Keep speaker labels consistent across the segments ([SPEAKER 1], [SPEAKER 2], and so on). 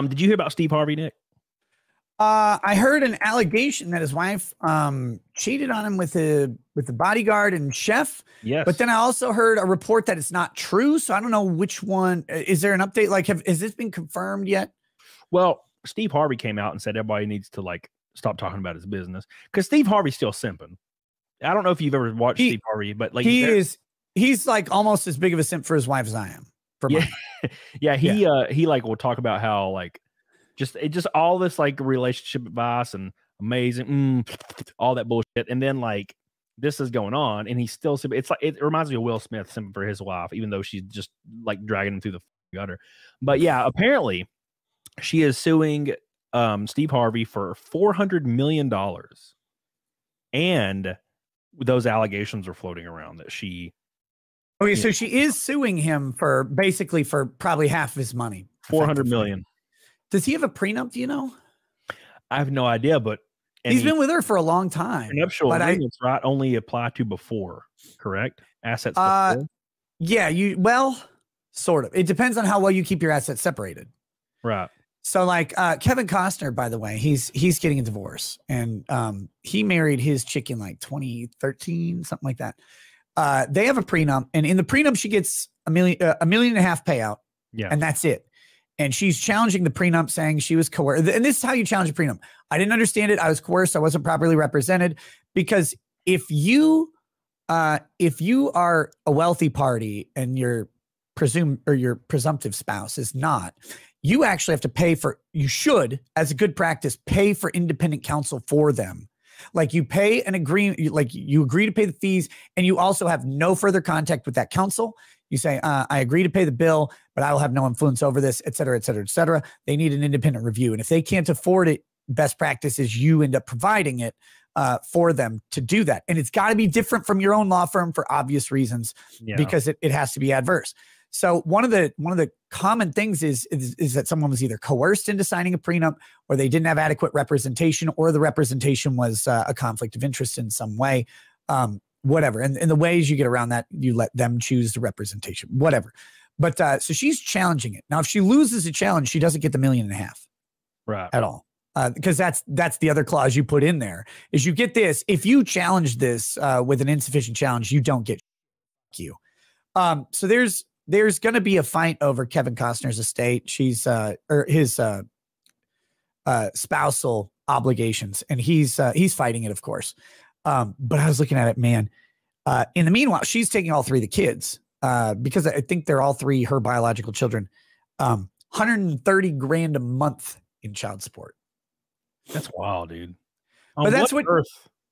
[SPEAKER 1] Did you hear about Steve Harvey, Nick?
[SPEAKER 2] I heard an allegation that his wife cheated on him with the bodyguard and chef.
[SPEAKER 1] Yes.
[SPEAKER 2] But then I also heard a report that it's not true. So I don't know which one. Is there an update? Like, has this been confirmed yet?
[SPEAKER 1] Well, Steve Harvey came out and said everybody needs to like stop talking about his business because Steve Harvey's still simping. I don't know if you've ever watched Steve Harvey, but like
[SPEAKER 2] he's like almost as big of a simp for his wife as I am. For
[SPEAKER 1] yeah, yeah. He like will talk about how like just all this like relationship advice and amazing, all that bullshit, and then like this is going on, and he's still simping. It's like it reminds me of Will Smith simping for his wife, even though she's just like dragging him through the gutter. But yeah, apparently she is suing Steve Harvey for $400 million, and those allegations are floating around that she.
[SPEAKER 2] Okay, so she is suing him for basically for probably half of his money.
[SPEAKER 1] 400 million.
[SPEAKER 2] Does he have a prenup? Do you know?
[SPEAKER 1] I have no idea, but
[SPEAKER 2] he's been with her for a long time.
[SPEAKER 1] Prenuptial agreements, right, only apply to before, correct? Assets before?
[SPEAKER 2] Yeah, well, sort of. It depends on how well you keep your assets separated.
[SPEAKER 1] Right.
[SPEAKER 2] So like Kevin Costner, by the way, he's getting a divorce, and he married his chick in like 2013, something like that. They have a prenup, and in the prenup, she gets $1.5 million payout.
[SPEAKER 1] Yeah.
[SPEAKER 2] And that's it. And she's challenging the prenup, saying she was coerced. And this is how you challenge a prenup. I didn't understand it. I was coerced. I wasn't properly represented. Because if you are a wealthy party and your presumptive spouse is not, you actually have to pay for, you should, as a good practice, pay for independent counsel for them. Like you pay an agreement, like you agree to pay the fees, and you also have no further contact with that counsel. You say, I agree to pay the bill, but I will have no influence over this, et cetera, et cetera, et cetera. They need an independent review. And if they can't afford it, best practice is you end up providing it for them to do that. And it's got to be different from your own law firm for obvious reasons, because it has to be adverse. So one of the common things is that someone was either coerced into signing a prenup, or they didn't have adequate representation, or the representation was a conflict of interest in some way, whatever. And the ways you get around that, you let them choose the representation, whatever. But so she's challenging it. Now, if she loses a challenge, she doesn't get the $1.5 million,
[SPEAKER 1] right,
[SPEAKER 2] at all. Because that's the other clause you put in there is you get this. If you challenge this with an insufficient challenge, you don't get you. So there's going to be a fight over Kevin Costner's estate. She's or his spousal obligations, and he's fighting it, of course. But I was looking at it, man. In the meanwhile, she's taking all three of the kids because I think they're all three her biological children. $130,000 a month in child support.
[SPEAKER 1] That's wild, dude.
[SPEAKER 2] But that's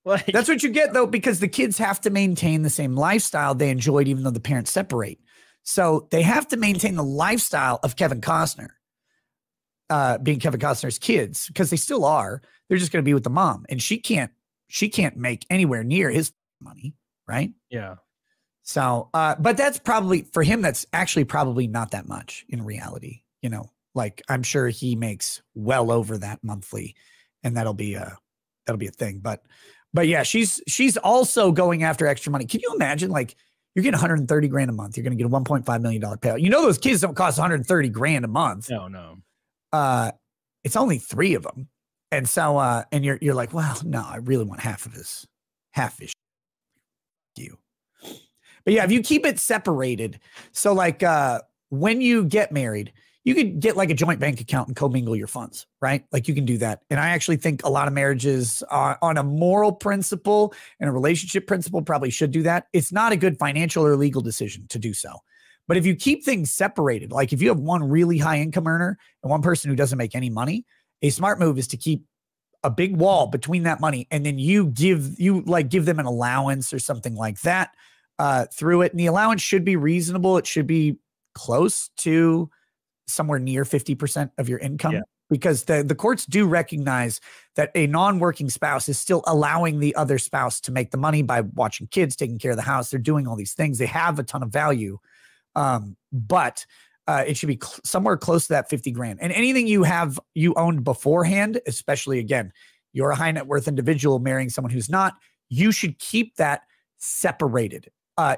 [SPEAKER 2] that's what you get though, because the kids have to maintain the same lifestyle they enjoyed, even though the parents separate. So they have to maintain the lifestyle of Kevin Costner, being Kevin Costner's kids, because they still are. They're just going to be with the mom, and she can't make anywhere near his money, right?
[SPEAKER 1] Yeah.
[SPEAKER 2] So, but that's probably for him. That's actually probably not that much in reality. You know, like I'm sure he makes well over that monthly, and that'll be a thing. But yeah, she's also going after extra money. Can you imagine, like, you're getting $130,000 a month. You're going to get a $1.5 million payout. You know, those kids don't cost $130,000 a month.
[SPEAKER 1] No.
[SPEAKER 2] It's only 3 of them. And so, and you're like, well, no, I really want half of his you. But yeah, if you keep it separated, so like, when you get married, you could get like a joint bank account and commingle your funds, right? Like you can do that. And I actually think a lot of marriages on a moral principle and a relationship principle probably should do that. It's not a good financial or legal decision to do so. But if you keep things separated, like if you have one really high income earner and one person who doesn't make any money, a smart move is to keep a big wall between that money. And then you give them an allowance or something like that through it. And the allowance should be reasonable. It should be close to somewhere near 50% of your income, because the courts do recognize that a non-working spouse is still allowing the other spouse to make the money by watching kids, taking care of the house. They're doing all these things. They have a ton of value. But it should be somewhere close to that 50 grand. And anything you owned beforehand, especially again, you're a high net worth individual marrying someone who's not, you should keep that separated.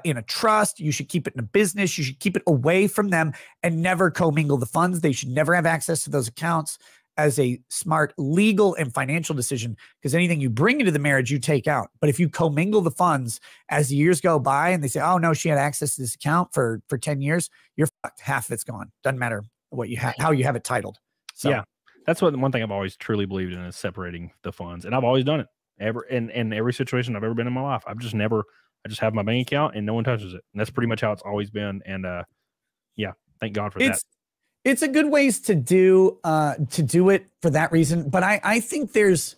[SPEAKER 2] in a trust. You should keep it in a business. You should keep it away from them and never commingle the funds. They should never have access to those accounts as a smart legal and financial decision, because anything you bring into the marriage, you take out. But if you commingle the funds as the years go by and they say, oh no, she had access to this account for 10 years, you're fucked. Half of it's gone. Doesn't matter what you have, how you have it titled. So
[SPEAKER 1] yeah, that's one thing I've always truly believed in, is separating the funds. And I've always done it in every situation I've ever been in my life. I just have my bank account and no one touches it. And that's pretty much how it's always been. And yeah, thank God for that.
[SPEAKER 2] It's a good ways to do it for that reason. But I think there's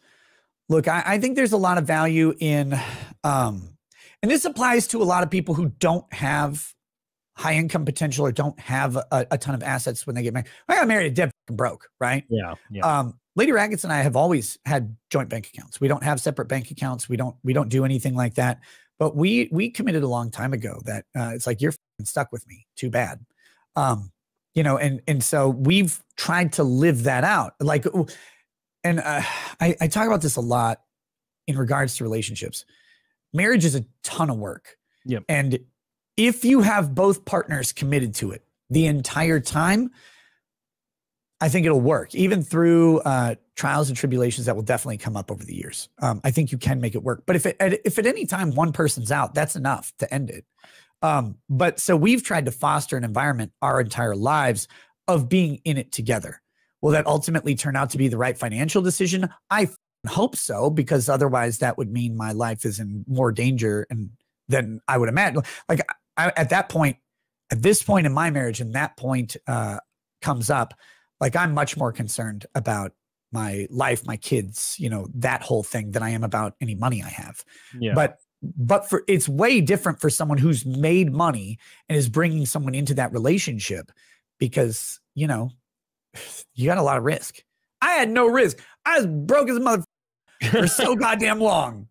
[SPEAKER 2] a lot of value in, and this applies to a lot of people who don't have high income potential or don't have a ton of assets when they get married. I got married dead broke, right?
[SPEAKER 1] Yeah.
[SPEAKER 2] Lady Rackets and I have always had joint bank accounts. We don't have separate bank accounts. We don't do anything like that. But we committed a long time ago that it's like, you're stuck with me. Too bad. And so we've tried to live that out. Like, and I talk about this a lot in regards to relationships. Marriage is a ton of work.
[SPEAKER 1] Yep.
[SPEAKER 2] And if you have both partners committed to it the entire time, I think it'll work, even through trials and tribulations that will definitely come up over the years. I think you can make it work. But if at any time one person's out, that's enough to end it. But so we've tried to foster an environment our entire lives of being in it together. Will that ultimately turn out to be the right financial decision? I hope so, because otherwise that would mean my life is in more danger than I would imagine. Like at this point in my marriage, and that point comes up, like I'm much more concerned about my life, my kids, that whole thing, than I am about any money I have.
[SPEAKER 1] Yeah.
[SPEAKER 2] But it's way different for someone who's made money and is bringing someone into that relationship, because, you got a lot of risk. I had no risk. I was broke as a mother for so goddamn long.